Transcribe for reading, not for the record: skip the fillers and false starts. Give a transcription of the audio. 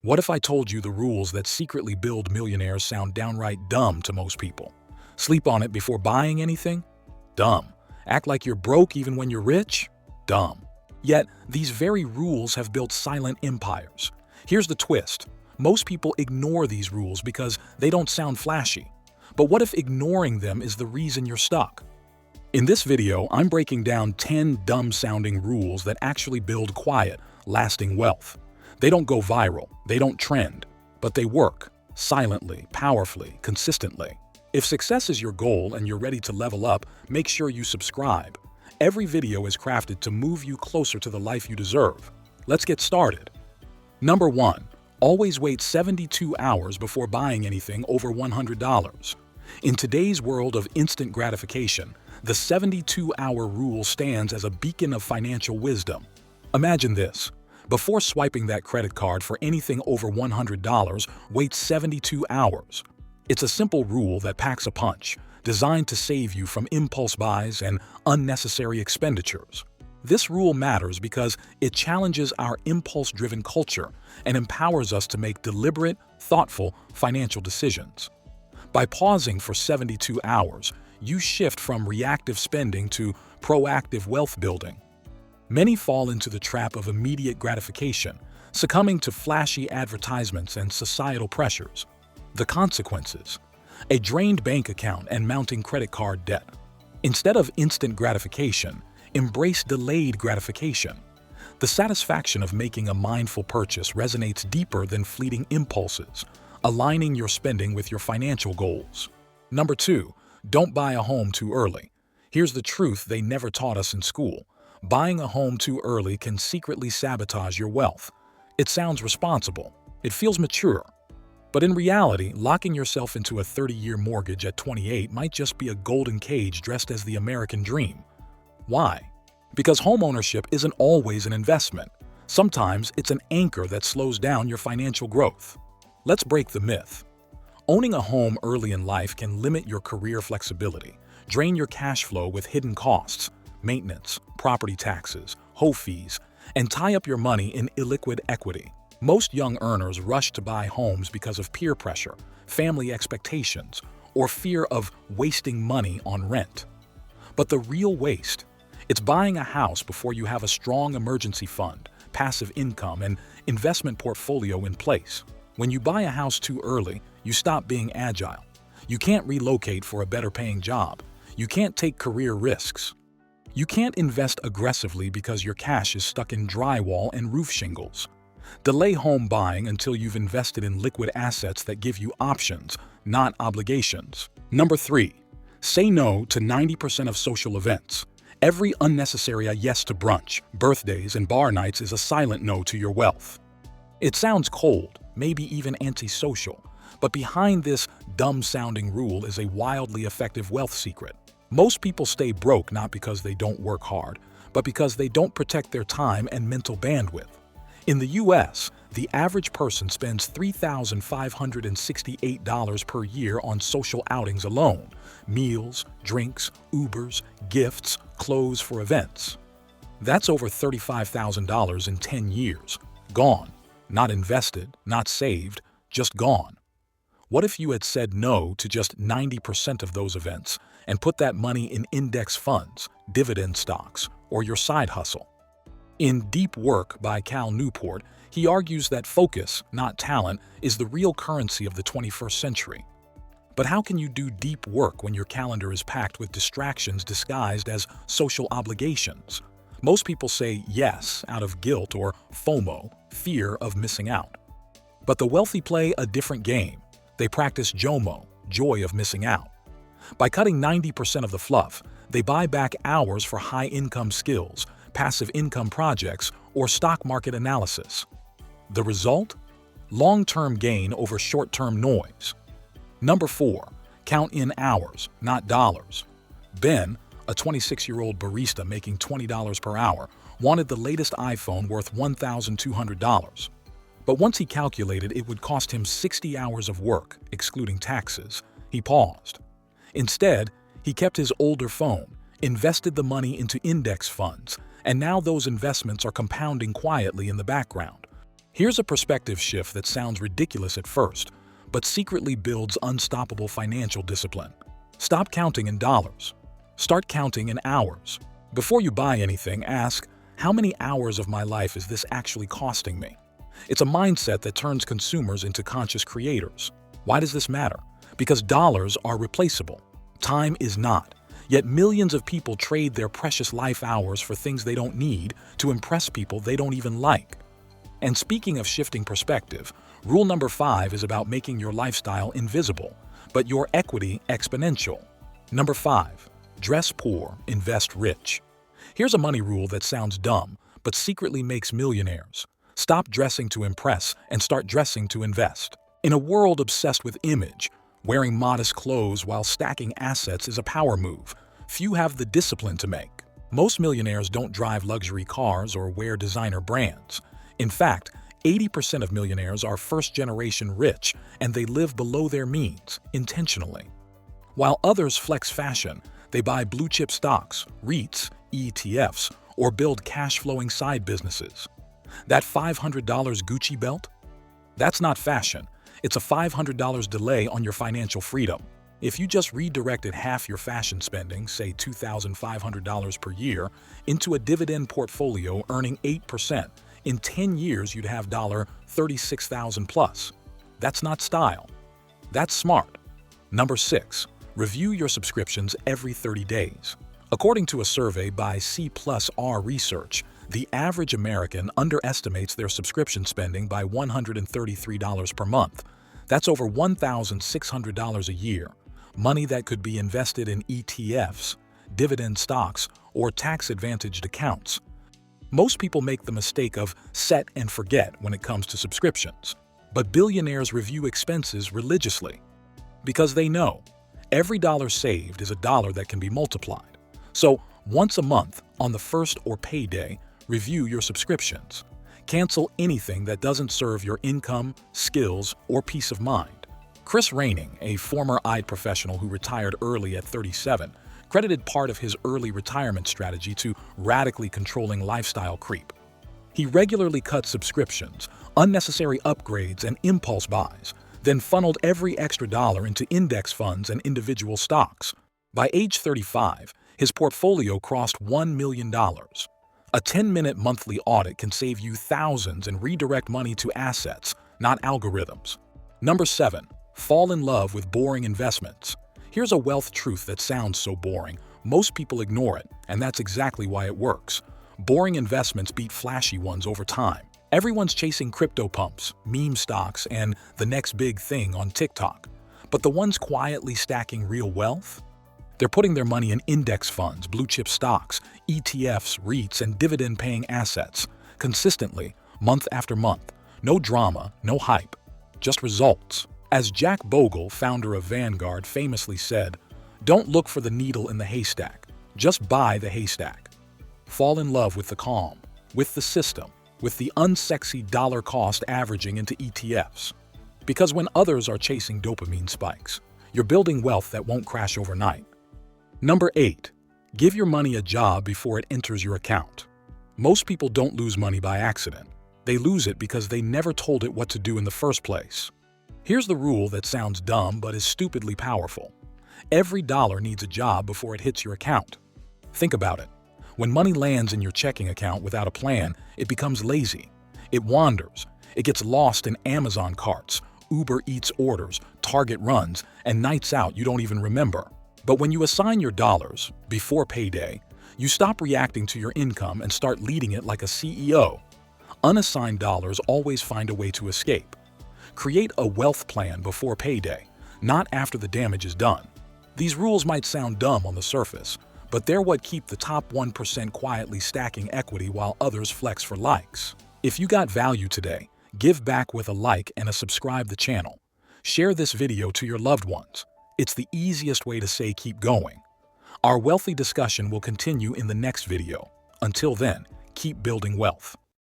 What if I told you the rules that secretly build millionaires sound downright dumb to most people? Sleep on it before buying anything? Dumb. Act like you're broke even when you're rich? Dumb. Yet, these very rules have built silent empires. Here's the twist. Most people ignore these rules because they don't sound flashy. But what if ignoring them is the reason you're stuck? In this video, I'm breaking down 10 dumb-sounding rules that actually build quiet, lasting wealth. They don't go viral, they don't trend, but they work, silently, powerfully, consistently. If success is your goal and you're ready to level up, make sure you subscribe. Every video is crafted to move you closer to the life you deserve. Let's get started. Number 1. Always wait 72 hours before buying anything over $100. In today's world of instant gratification, the 72-hour rule stands as a beacon of financial wisdom. Imagine this. Before swiping that credit card for anything over $100, wait 72 hours. It's a simple rule that packs a punch, designed to save you from impulse buys and unnecessary expenditures. This rule matters because it challenges our impulse-driven culture and empowers us to make deliberate, thoughtful financial decisions. By pausing for 72 hours, you shift from reactive spending to proactive wealth building. Many fall into the trap of immediate gratification, succumbing to flashy advertisements and societal pressures. The consequences: a drained bank account and mounting credit card debt. Instead of instant gratification, embrace delayed gratification. The satisfaction of making a mindful purchase resonates deeper than fleeting impulses, aligning your spending with your financial goals. Number 2. Don't buy a home too early. Here's the truth they never taught us in school. Buying a home too early can secretly sabotage your wealth. It sounds responsible. It feels mature. But in reality, locking yourself into a 30-year mortgage at 28 might just be a golden cage dressed as the American dream. Why? Because homeownership isn't always an investment. Sometimes it's an anchor that slows down your financial growth. Let's break the myth. Owning a home early in life can limit your career flexibility, drain your cash flow with hidden costs, maintenance, property taxes, hoe fees, and tie up your money in illiquid equity. Most young earners rush to buy homes because of peer pressure, family expectations, or fear of wasting money on rent. But the real waste, it's buying a house before you have a strong emergency fund, passive income, and investment portfolio in place. When you buy a house too early, you stop being agile. You can't relocate for a better-paying job. You can't take career risks. You can't invest aggressively because your cash is stuck in drywall and roof shingles. Delay home buying until you've invested in liquid assets that give you options, not obligations. Number 3. Say no to 90% of social events. Every unnecessary yes to brunch, birthdays, and bar nights is a silent no to your wealth. It sounds cold, maybe even antisocial, but behind this dumb-sounding rule is a wildly effective wealth secret. Most people stay broke not because they don't work hard, but because they don't protect their time and mental bandwidth. In the US, the average person spends $3,568 per year on social outings alone: meals, drinks, Ubers, gifts, clothes for events. That's over $35,000 in 10 years. Gone. Not invested, not saved, just gone. What if you had said no to just 90% of those events and put that money in index funds, dividend stocks, or your side hustle? In Deep Work by Cal Newport, he argues that focus, not talent, is the real currency of the 21st century. But how can you do deep work when your calendar is packed with distractions disguised as social obligations? Most people say yes out of guilt or FOMO, fear of missing out. But the wealthy play a different game. They practice JOMO, joy of missing out. By cutting 90% of the fluff, they buy back hours for high-income skills, passive income projects, or stock market analysis. The result? Long-term gain over short-term noise. Number 4. Count in hours, not dollars. Ben, a 26-year-old barista making $20 per hour, wanted the latest iPhone worth $1,200. But once he calculated it would cost him 60 hours of work, excluding taxes, he paused. Instead, he kept his older phone, invested the money into index funds, and now those investments are compounding quietly in the background. Here's a perspective shift that sounds ridiculous at first, but secretly builds unstoppable financial discipline. Stop counting in dollars. Start counting in hours. Before you buy anything, ask, how many hours of my life is this actually costing me? It's a mindset that turns consumers into conscious creators. Why does this matter? Because dollars are replaceable. Time is not. Yet millions of people trade their precious life hours for things they don't need to impress people they don't even like. And speaking of shifting perspective, rule number 5 is about making your lifestyle invisible, but your equity exponential. Number 5, dress poor, invest rich. Here's a money rule that sounds dumb, but secretly makes millionaires. Stop dressing to impress and start dressing to invest. In a world obsessed with image, wearing modest clothes while stacking assets is a power move few have the discipline to make. Most millionaires don't drive luxury cars or wear designer brands. In fact, 80% of millionaires are first-generation rich, and they live below their means, intentionally. While others flex fashion, they buy blue-chip stocks, REITs, ETFs, or build cash-flowing side businesses. That $500 Gucci belt? That's not fashion. It's a $500 delay on your financial freedom. If you just redirected half your fashion spending, say $2,500 per year, into a dividend portfolio earning 8%, in 10 years you'd have $36,000 plus. That's not style. That's smart. Number 6, review your subscriptions every 30 days. According to a survey by C+R Research, the average American underestimates their subscription spending by $133 per month. That's over $1,600 a year, money that could be invested in ETFs, dividend stocks, or tax-advantaged accounts. Most people make the mistake of set and forget when it comes to subscriptions, but billionaires review expenses religiously because they know every dollar saved is a dollar that can be multiplied. So once a month, on the first or payday, review your subscriptions. Cancel anything that doesn't serve your income, skills, or peace of mind. Chris Raining, a former eye professional who retired early at 37, credited part of his early retirement strategy to radically controlling lifestyle creep. He regularly cut subscriptions, unnecessary upgrades, and impulse buys, then funneled every extra dollar into index funds and individual stocks. By age 35, his portfolio crossed $1 million. A 10-minute monthly audit can save you thousands and redirect money to assets, not algorithms. Number 7, fall in love with boring investments. Here's a wealth truth that sounds so boring, most people ignore it, and that's exactly why it works. Boring investments beat flashy ones over time. Everyone's chasing crypto pumps, meme stocks, and the next big thing on TikTok. But the ones quietly stacking real wealth? They're putting their money in index funds, blue-chip stocks, ETFs, REITs, and dividend-paying assets, consistently, month after month. No drama, no hype, just results. As Jack Bogle, founder of Vanguard, famously said, "Don't look for the needle in the haystack, just buy the haystack." Fall in love with the calm, with the system, with the unsexy dollar cost averaging into ETFs. Because when others are chasing dopamine spikes, you're building wealth that won't crash overnight. Number 8, give your money a job before it enters your account. Most people don't lose money by accident. They lose it because they never told it what to do in the first place. Here's the rule that sounds dumb but is stupidly powerful. Every dollar needs a job before it hits your account. Think about it. When money lands in your checking account without a plan, it becomes lazy. It wanders. It gets lost in Amazon carts, Uber Eats orders, Target runs, and nights out you don't even remember. But when you assign your dollars before payday, you stop reacting to your income and start leading it like a CEO. Unassigned dollars always find a way to escape. Create a wealth plan before payday, not after the damage is done. These rules might sound dumb on the surface, but they're what keep the top 1% quietly stacking equity while others flex for likes. If you got value today, give back with a like and a subscribe the channel. Share this video to your loved ones. It's the easiest way to say keep going. Our wealthy discussion will continue in the next video. Until then, keep building wealth.